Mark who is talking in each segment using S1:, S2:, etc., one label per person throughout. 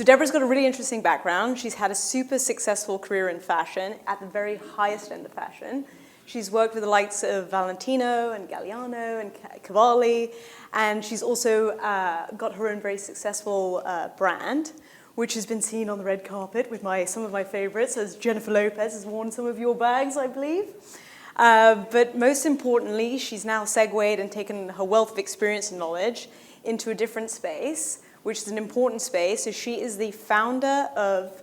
S1: Deborah's got a really interesting background. She's had a super successful career in fashion at the very highest end of fashion. She's worked with the likes of Valentino and Galliano and Cavalli, and she's also got her own very successful brand, which has been seen on the red carpet with some of my favorites, as Jennifer Lopez has worn some of your bags, I believe. But most importantly, she's now segued and taken her wealth of experience and knowledge into a different space, which is an important space. So she is the founder of,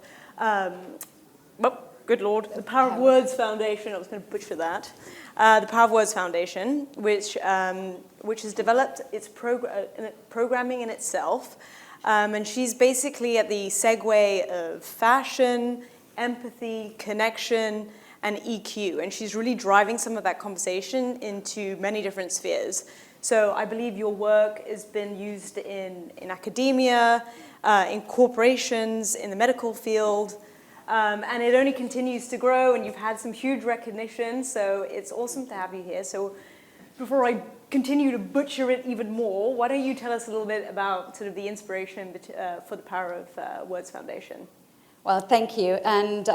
S1: good Lord, the Power of Words Foundation. I was going to butcher that. The Power of Words Foundation, which has developed its programming in itself. And she's basically at the segue of fashion, empathy, connection, and EQ. And she's really driving some of that conversation into many different spheres. So I believe your work has been used in academia, in corporations, in the medical field, and it only continues to grow, and you've had some huge recognition, so it's awesome to have you here. So before I continue to butcher it even more, why don't you tell us a little bit about sort of the inspiration for the Power of Words Foundation?
S2: Well, thank you, and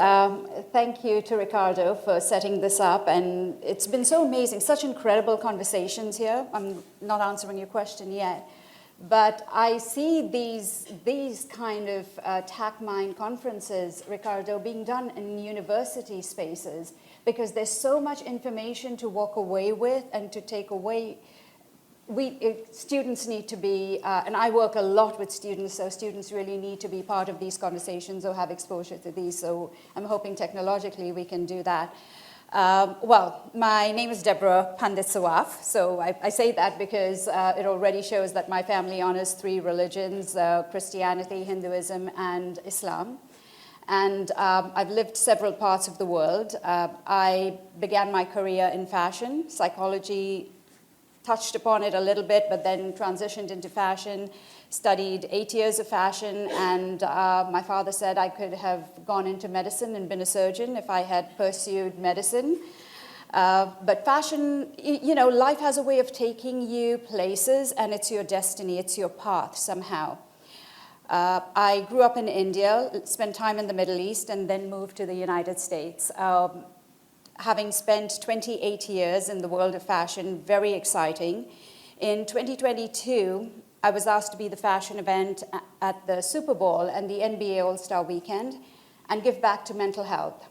S2: thank you to Ricardo for setting this up, and it's been so amazing, such incredible conversations here. I'm not answering your question yet, but I see these kind of TACMind conferences, Ricardo, being done in university spaces, because there's so much information to walk away with and to take away. Students need to be, and I work a lot with students, so students really need to be part of these conversations or have exposure to these, so I'm hoping technologically we can do that. Well, my name is Deborah Sawaf, so I say that because it already shows that my family honors 3 religions, Christianity, Hinduism, and Islam. And I've lived several parts of the world. I began my career in fashion, psychology, touched upon it a little bit, but then transitioned into fashion, studied 8 years of fashion, and my father said I could have gone into medicine and been a surgeon if I had pursued medicine. But fashion, you know, life has a way of taking you places, and it's your destiny, it's your path somehow. I grew up in India, spent time in the Middle East, and then moved to the United States. Having spent 28 years in the world of fashion, very exciting. In 2022, I was asked to be the fashion event at the Super Bowl and the NBA All-Star Weekend and give back to mental health.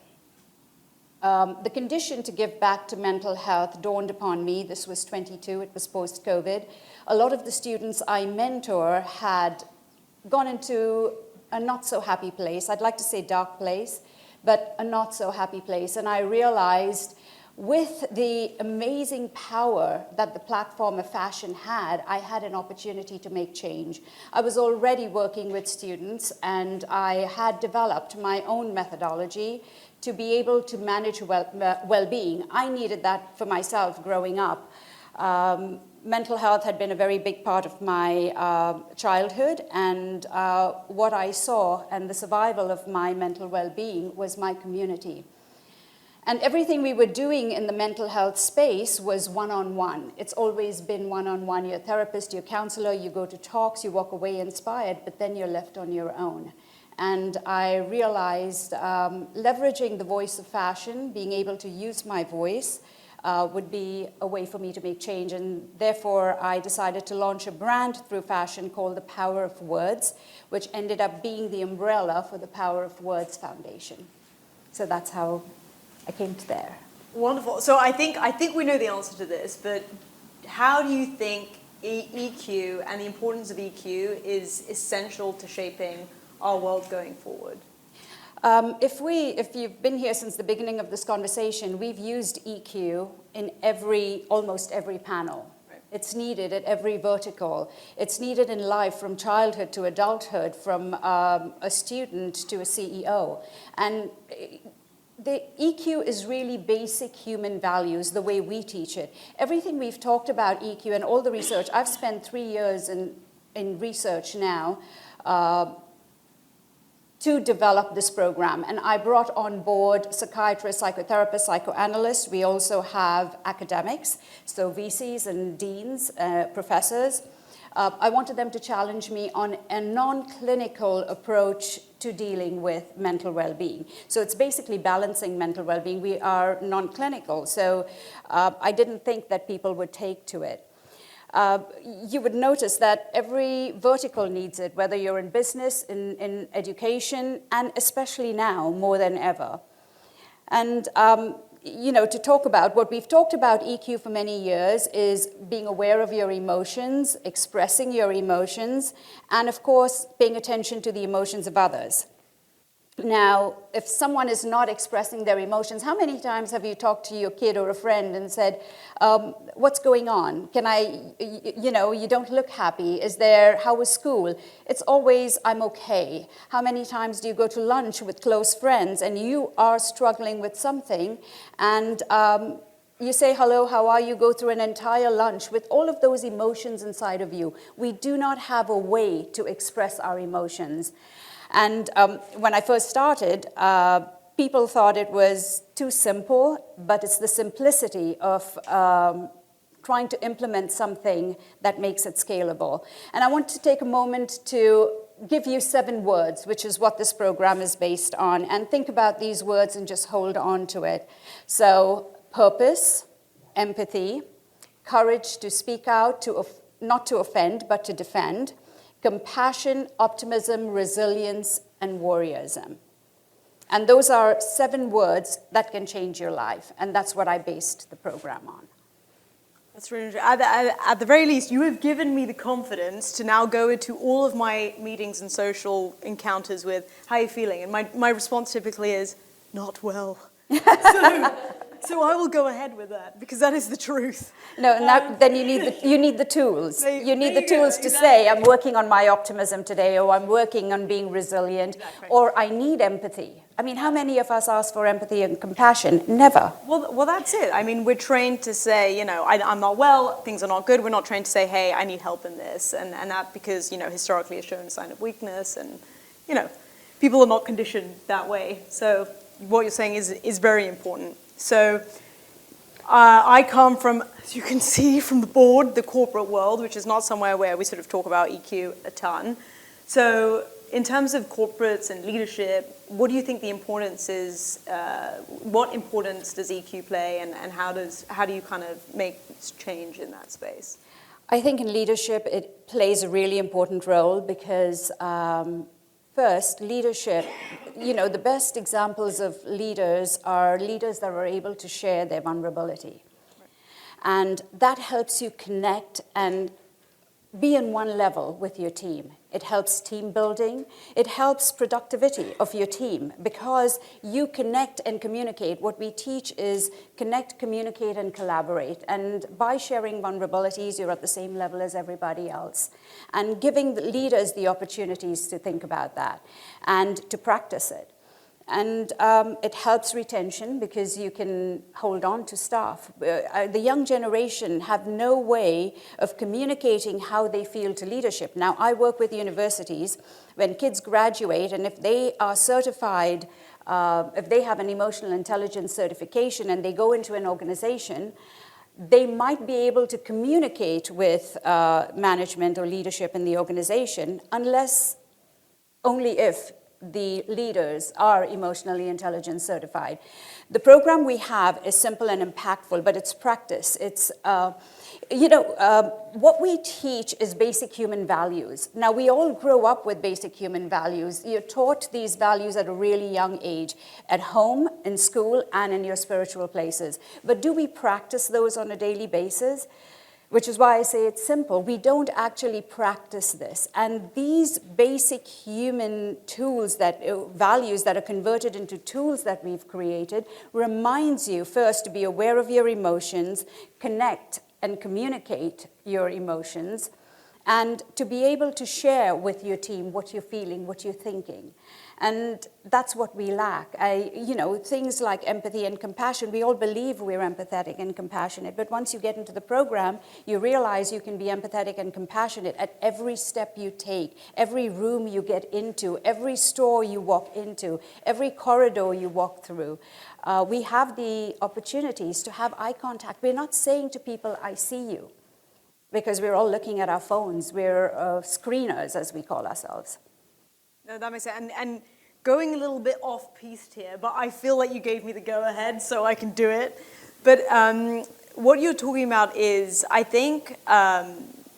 S2: The condition to give back to mental health dawned upon me. This was 22, it was post-COVID. A lot of the students I mentor had gone into a not so happy place. I'd like to say dark place, but a not so happy place. And I realized with the amazing power that the platform of fashion had, I had an opportunity to make change. I was already working with students, and I had developed my own methodology to be able to manage well-being. I needed that for myself growing up. Mental health had been a very big part of my childhood, and what I saw and the survival of my mental well-being was my community. And everything we were doing in the mental health space was one-on-one. It's always been one-on-one. You're a therapist, you're a counselor, you go to talks, you walk away inspired, but then you're left on your own. And I realized leveraging the voice of fashion, being able to use my voice, would be a way for me to make change, and therefore I decided to launch a brand through fashion called the Power of Words, which ended up being the umbrella for the Power of Words Foundation. So that's how I came to there.
S1: Wonderful. So I think we know the answer to this, but how do you think EQ and the importance of EQ is essential to shaping our world going forward?
S2: If you've been here since the beginning of this conversation, we've used EQ in almost every panel. Right. It's needed at every vertical. It's needed in life from childhood to adulthood, from a student to a CEO. And the EQ is really basic human values, the way we teach it. Everything we've talked about EQ and all the research, I've spent 3 years in research now, to develop this program. And I brought on board psychiatrists, psychotherapists, psychoanalysts. We also have academics, so VCs and deans, professors. I wanted them to challenge me on a non-clinical approach to dealing with mental well-being. So it's basically balancing mental well-being. We are non-clinical, so I didn't think that people would take to it. You would notice that every vertical needs it, whether you're in business, in education, and especially now more than ever. And to talk about what we've talked about EQ for many years is being aware of your emotions, expressing your emotions, and of course, paying attention to the emotions of others. Now, if someone is not expressing their emotions, how many times have you talked to your kid or a friend and said, what's going on? You don't look happy. How was school? It's always, I'm okay. How many times do you go to lunch with close friends and you are struggling with something and you say, hello, how are you? Go through an entire lunch with all of those emotions inside of you. We do not have a way to express our emotions. And when I first started, people thought it was too simple, but it's the simplicity of trying to implement something that makes it scalable. And I want to take a moment to give you 7 words, which is what this program is based on, and think about these words and just hold on to it. So, purpose, empathy, courage to speak out, not to offend, but to defend, compassion, optimism, resilience, and warriorism. And those are 7 words that can change your life. And that's what I based the program on.
S1: That's really interesting. At the very least, you have given me the confidence to now go into all of my meetings and social encounters with, how are you feeling? And my response typically is, not well. So I will go ahead with that, because that is the truth.
S2: No, now then you need the tools. You need the tools to say, I'm working on my optimism today, or I'm working on being resilient, or I need empathy. I mean, how many of us ask for empathy and compassion? Never.
S1: Well, that's it. I mean, we're trained to say, I'm not well, things are not good. We're not trained to say, hey, I need help in this. And that because, historically has shown a sign of weakness. And, people are not conditioned that way. So what you're saying is very important. So I come from, as you can see from the board, the corporate world, which is not somewhere where we sort of talk about EQ a ton. So in terms of corporates and leadership, what do you think the importance is? What importance does EQ play, and how do you kind of make change in that space?
S2: I think in leadership it plays a really important role because first, leadership, the best examples of leaders are leaders that are able to share their vulnerability. Right. And that helps you connect and be on one level with your team. It helps team building. It helps productivity of your team because you connect and communicate. What we teach is connect, communicate, and collaborate. And by sharing vulnerabilities, you're at the same level as everybody else. And giving the leaders the opportunities to think about that and to practice it. And it helps retention because you can hold on to staff. The young generation have no way of communicating how they feel to leadership. Now, I work with universities. When kids graduate, and if they are certified, if they have an emotional intelligence certification and they go into an organization, they might be able to communicate with management or leadership in the organization only if the leaders are emotionally intelligence certified. The program we have is simple and impactful, but it's practice. It's, what we teach is basic human values. Now, we all grow up with basic human values. You're taught these values at a really young age, at home, in school, and in your spiritual places. But do we practice those on a daily basis? Which is why I say it's simple. We don't actually practice this. And these basic human tools, values that are converted into tools that we've created, reminds you first to be aware of your emotions, connect and communicate your emotions, and to be able to share with your team what you're feeling, what you're thinking. And that's what we lack. Things like empathy and compassion, we all believe we're empathetic and compassionate, but once you get into the program, you realize you can be empathetic and compassionate at every step you take, every room you get into, every store you walk into, every corridor you walk through. We have the opportunities to have eye contact. We're not saying to people, I see you. because we're all looking at our phones. We're screeners, as we call ourselves.
S1: No, that makes sense. And going a little bit off-piste here, but I feel like you gave me the go-ahead, so I can do it. But what you're talking about is, I think,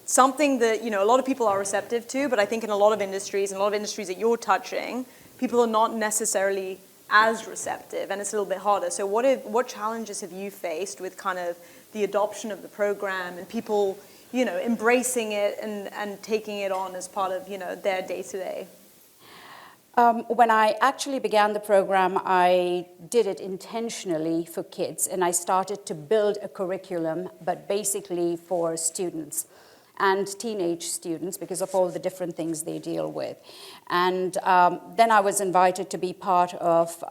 S1: something that a lot of people are receptive to, but I think in a lot of industries, and a lot of industries that you're touching, people are not necessarily as receptive, and it's a little bit harder. So what challenges have you faced with kind of the adoption of the program and people, embracing it and taking it on as part of, their day-to-day?
S2: When I actually began the program, I did it intentionally for kids, and I started to build a curriculum, but basically for students and teenage students because of all the different things they deal with. And then I was invited to be part of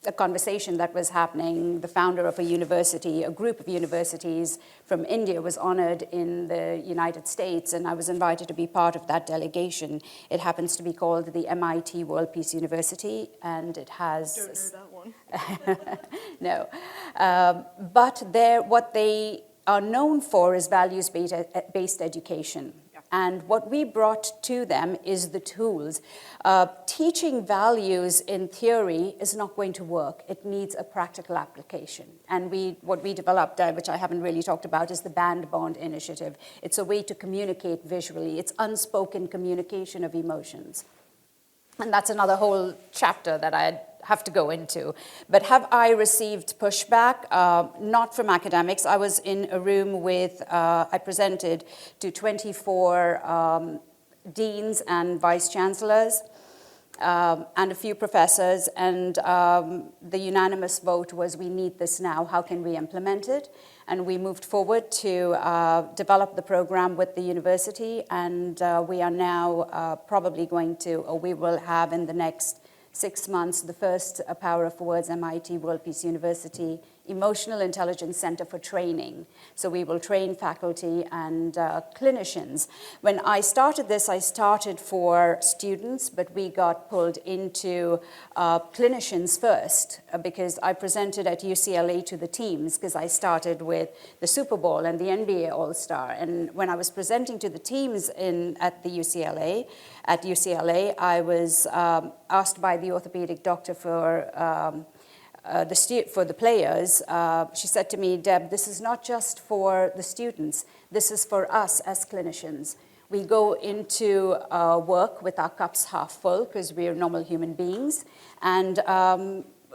S2: a conversation that was happening. The founder of a group of universities from India was honored in the United States, and I was invited to be part of that delegation. It happens to be called the MIT World Peace University, and it has...
S1: Don't know that one.
S2: No. But what they are known for is values-based education. And what we brought to them is the tools. Teaching values in theory is not going to work. It needs a practical application. And what we developed, which I haven't really talked about, is the Band Bond Initiative. It's a way to communicate visually. It's unspoken communication of emotions. And that's another whole chapter that I'd have to go into. But have I received pushback? Not from academics. I was in a room with, I presented to 24 deans and vice chancellors and a few professors, and the unanimous vote was, we need this now. How can we implement it? And we moved forward to develop the program with the university, and we are now probably going to, or we will have in the next 6 months, the first Power of Words MIT World Peace University Emotional Intelligence Center for Training. So we will train faculty and clinicians. When I started this, I started for students, but we got pulled into clinicians first because I presented at UCLA to the teams because I started with the Super Bowl and the NBA All-Star. And when I was presenting to the teams at UCLA, I was asked by the orthopedic doctor for the players. She said to me, Deb, this is not just for the students, this is for us as clinicians. We go into work with our cups half full because we are normal human beings, and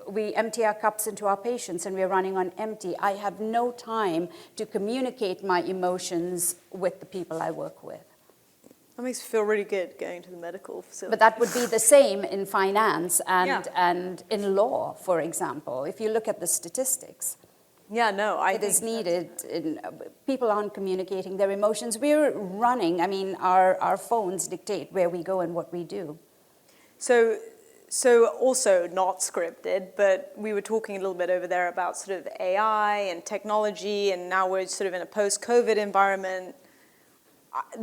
S2: we empty our cups into our patients and we're running on empty. I have no time to communicate my emotions with the people I work with.
S1: That makes me feel really good going to the medical facility.
S2: But that would be the same in finance and in law, for example. If you look at the statistics, it is needed. People aren't communicating their emotions. We're running. I mean, our phones dictate where we go and what we do.
S1: So also not scripted, but we were talking a little bit over there about sort of AI and technology, and now we're sort of in a post-COVID environment.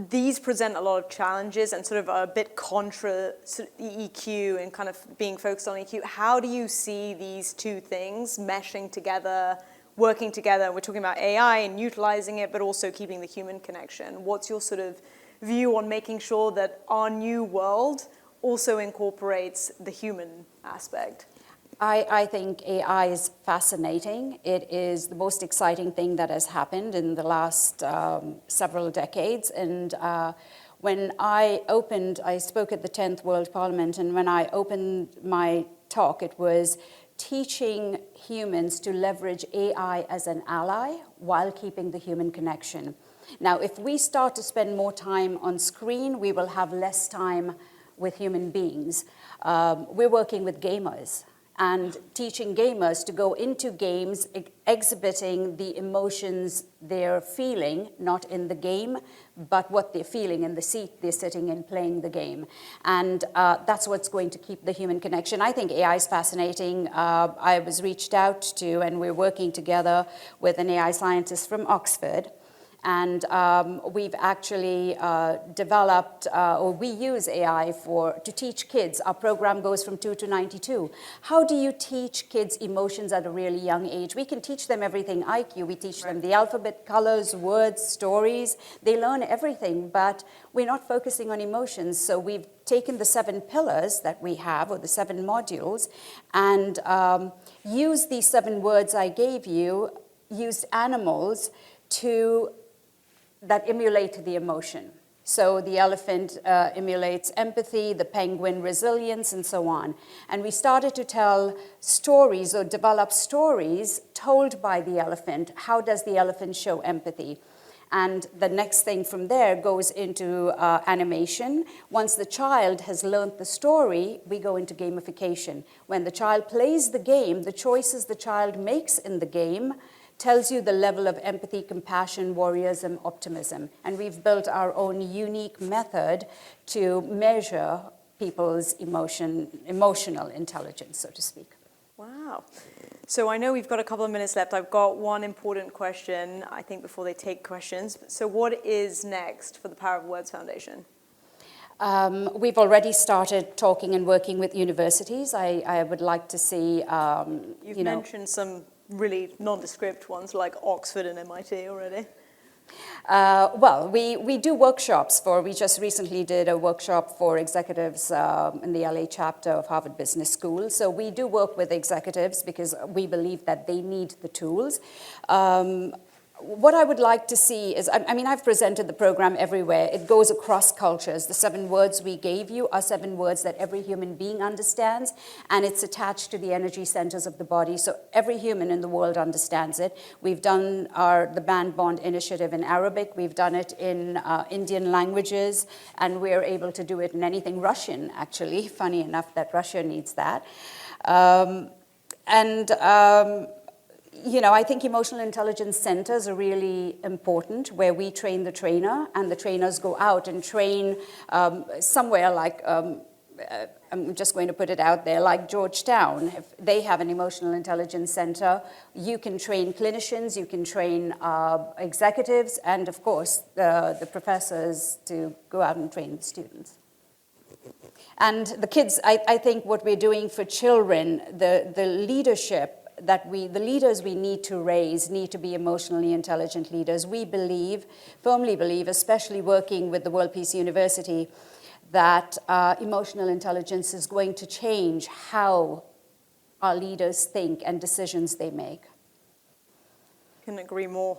S1: These present a lot of challenges and sort of a bit contra sort of EQ and kind of being focused on EQ. How do you see these two things meshing together, working together? We're talking about AI and utilizing it, but also keeping the human connection. What's your sort of view on making sure that our new world also incorporates the human aspect?
S2: I think AI is fascinating. It is the most exciting thing that has happened in the last several decades. And when I spoke at the 10th World Parliament, and when I opened my talk, it was teaching humans to leverage AI as an ally while keeping the human connection. Now, if we start to spend more time on screen, we will have less time with human beings. We're working with gamers and teaching gamers to go into games exhibiting the emotions they're feeling, not in the game, but what they're feeling in the seat they're sitting in playing the game. And that's what's going to keep the human connection. I think AI is fascinating. I was reached out to, and we're working together with an AI scientist from Oxford. And we've actually developed, or we use AI to teach kids. Our program goes from 2 to 92. How do you teach kids emotions at a really young age? We can teach them everything IQ. We teach them the alphabet, colors, words, stories. They learn everything, but we're not focusing on emotions. So we've taken the 7 pillars that we have, or the 7 modules, and used these 7 words I gave you, used animals that emulate the emotion. So the elephant emulates empathy, the penguin resilience, and so on. And we started to tell stories or develop stories told by the elephant. How does the elephant show empathy? And the next thing from there goes into animation. Once the child has learned the story, we go into gamification. When the child plays the game, the choices the child makes in the game tells you the level of empathy, compassion, warriorism, optimism. And we've built our own unique method to measure people's emotional intelligence, so to speak.
S1: Wow. So I know we've got a couple of minutes left. I've got one important question, I think, before they take questions. So what is next for the Power of Words Foundation?
S2: We've already started talking and working with universities. I would like to see,
S1: You've mentioned some really nondescript ones like Oxford and MIT already.
S2: Well, we do workshops we just recently did a workshop for executives in the LA chapter of Harvard Business School. So we do work with executives because we believe that they need the tools. What I would like to see is, I mean, I've presented the program everywhere. It goes across cultures. The 7 words we gave you are 7 words that every human being understands, and it's attached to the energy centers of the body, so every human in the world understands it. We've done the Band Bond initiative in Arabic. We've done it in Indian languages, and we're able to do it in anything Russian, actually. Funny enough that Russia needs that. I think emotional intelligence centers are really important, where we train the trainer, and the trainers go out and train somewhere like, I'm just going to put it out there, like Georgetown. If they have an emotional intelligence center, you can train clinicians, you can train executives, and of course, the professors to go out and train the students. And the kids, I think what we're doing for children, the leadership, the leaders we need to raise need to be emotionally intelligent leaders. We firmly believe, especially working with the World Peace University, that emotional intelligence is going to change how our leaders think and decisions they make.
S1: Couldn't agree more.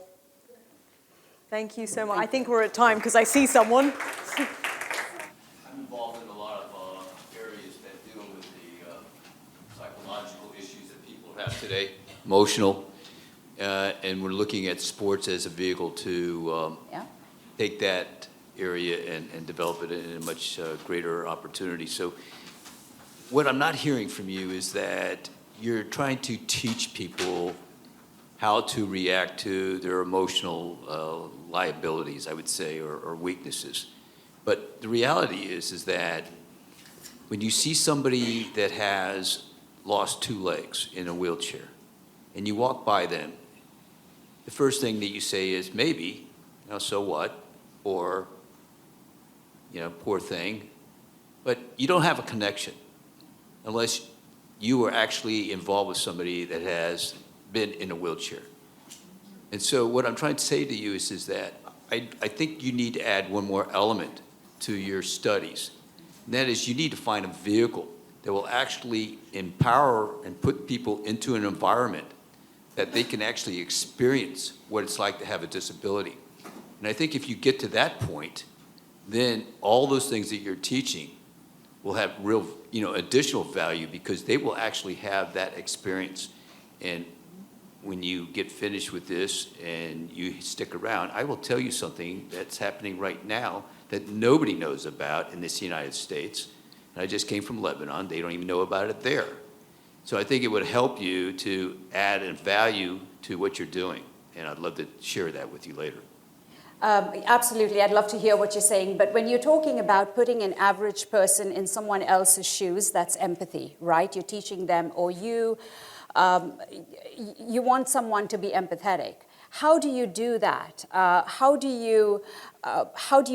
S1: Thank you so much. I think we're at time because I see someone.
S3: I'm involved in a lot of areas that deal with the psychological issues that people have today, emotional, and we're looking at sports as a vehicle to take that area and develop it in a much greater opportunity. So what I'm not hearing from you is that you're trying to teach people how to react to their emotional liabilities, I would say, or weaknesses. But the reality is that when you see somebody that has lost 2 legs in a wheelchair, and you walk by them, the first thing that you say is, maybe, so what? Or, poor thing. But you don't have a connection unless you are actually involved with somebody that has been in a wheelchair. And so what I'm trying to say to you is that I think you need to add one more element to your studies. And that is, you need to find a vehicle that will actually empower and put people into an environment that they can actually experience what it's like to have a disability. And I think if you get to that point, then all those things that you're teaching will have real, additional value, because they will actually have that experience. And when you get finished with this and you stick around, I will tell you something that's happening right now that nobody knows about in this United States. And I just came from Lebanon. They don't even know about it there. So I think it would help you to add a value to what you're doing. And I'd love to share that with you later.
S2: Absolutely, I'd love to hear what you're saying. But when you're talking about putting an average person in someone else's shoes, that's empathy, right? You're teaching them, or you want someone to be empathetic. How do you do that? How do you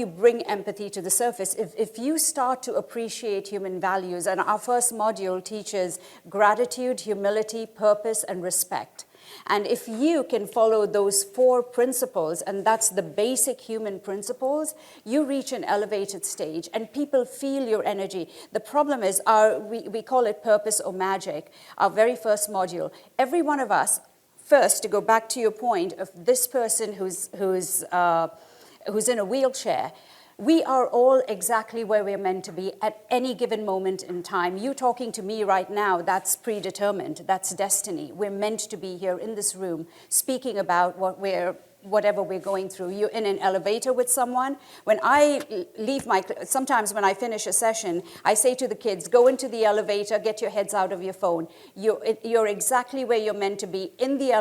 S2: bring empathy to the surface? If you start to appreciate human values, and our first module teaches gratitude, humility, purpose, and respect. And if you can follow those 4 principles, and that's the basic human principles, you reach an elevated stage and people feel your energy. The problem is, we call it purpose or magic, our very first module. Every one of us, first, to go back to your point of this person who's in a wheelchair, we are all exactly where we're meant to be at any given moment in time. You talking to me right now, that's predetermined, that's destiny. We're meant to be here in this room speaking about whatever we're going through. You're in an elevator with someone. When I leave sometimes when I finish a session, I say to the kids, go into the elevator, get your heads out of your phone. You're exactly where you're meant to be, in the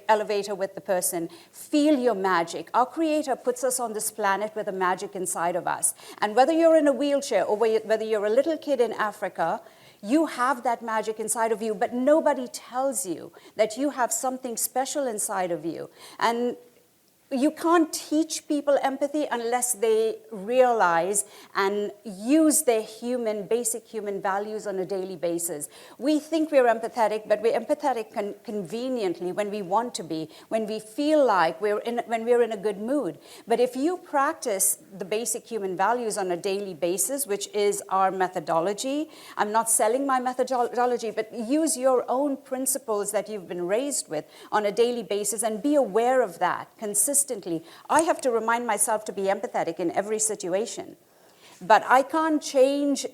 S2: elevator with the person. Feel your magic. Our Creator puts us on this planet with a magic inside of us. And whether you're in a wheelchair or whether you're a little kid in Africa, you have that magic inside of you, but nobody tells you that you have something special inside of you. And you can't teach people empathy unless they realize and use their basic human values on a daily basis. We think we're empathetic, but we're empathetic conveniently when we want to be, when we feel like when we're in a good mood. But if you practice the basic human values on a daily basis, which is our methodology, I'm not selling my methodology, but use your own principles that you've been raised with on a daily basis and be aware of that consistently. I have to remind myself to be empathetic in every situation. But I can't change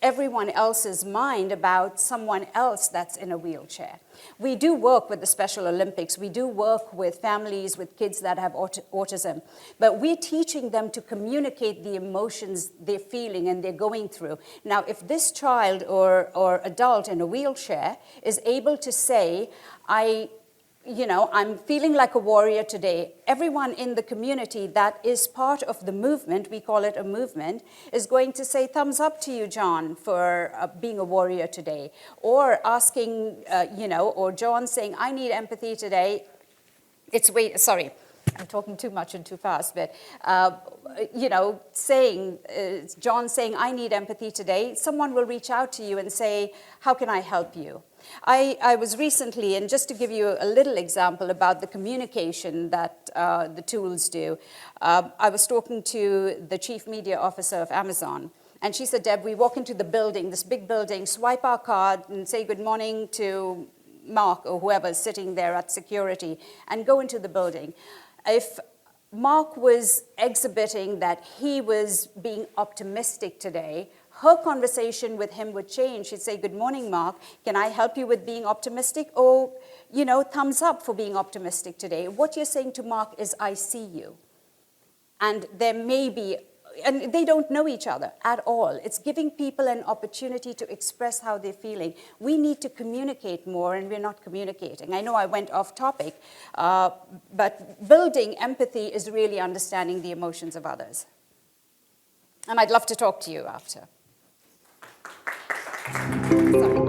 S2: everyone else's mind about someone else that's in a wheelchair. We do work with the Special Olympics. We do work with families with kids that have autism. But we're teaching them to communicate the emotions they're feeling and they're going through. Now, if this child or adult in a wheelchair is able to say, I'm feeling like a warrior today. Everyone in the community that is part of the movement, we call it a movement, is going to say, thumbs up to you, John, for being a warrior today. Or asking, or John saying, I need empathy today. Sorry, I'm talking too much and too fast, but, John saying, I need empathy today, someone will reach out to you and say, how can I help you? I was recently, and just to give you a little example about the communication that the tools do, I was talking to the chief media officer of Amazon, and she said, Deb, we walk into the building, this big building, swipe our card and say good morning to Mark or whoever's sitting there at security, and go into the building. If Mark was exhibiting that he was being optimistic today, her conversation with him would change. She'd say, good morning, Mark. Can I help you with being optimistic? Or, thumbs up for being optimistic today. What you're saying to Mark is, I see you. And there may be, and they don't know each other at all. It's giving people an opportunity to express how they're feeling. We need to communicate more, and we're not communicating. I know I went off topic, but building empathy is really understanding the emotions of others. And I'd love to talk to you after. Sorry.